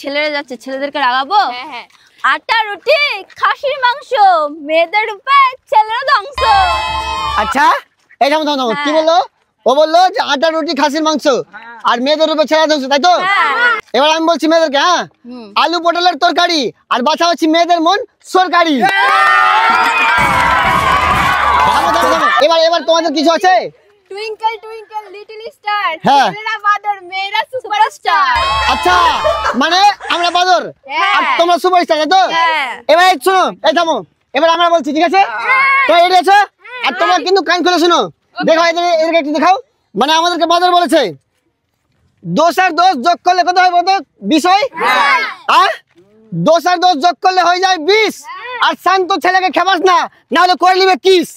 ছেলেরা যাচ্ছে, ছেলেদেরকে রাগাবো। আটা রুটি খাসির মাংস, মেয়েদের রূপে ছেলেরা ধ্বংস। আচ্ছা এই থামো থামো, কি বললো? ও বললো যে আটা রুটি খাসির মাংস আর মেয়েদের রূপে ছেলেরা ধ্বংস, তাই তো? এবার আমি বলছি মেয়েদেরকে, হ্যাঁ, আলু পটলের তরকারি আর বাছা হচ্ছে মেয়েদের মন সরকারি। এবার এবার তোমাদের কিছু আছে? টুইঙ্কল টুইঙ্কল লিটল স্টার, হ্যাঁ। ছেলেরা বাদর মেয়েরা সুপারস্টার। আচ্ছা মানে আমরা বাদর আর তোমরা সুপারস্টার, তাই তো? এবার শোনো, এই থামো, এবার আমরা বলছি, ঠিক আছে? তোমরা রেডি আছো? আর তোমরা কিন্তু কান খুলে শোনো, দেখো এদেরকে একটু দেখাও। মানে আমাদেরকে বাদর বলেছে দোষ আর দোষ যোগ করলে কত হয় বলতো? 20 হয়। আর দোষ আর দোষ যোগ করলে হয়ে যায় 20। আর শান্ত ছেলেকে খেপাস না, না হলে করে নিবে কিস।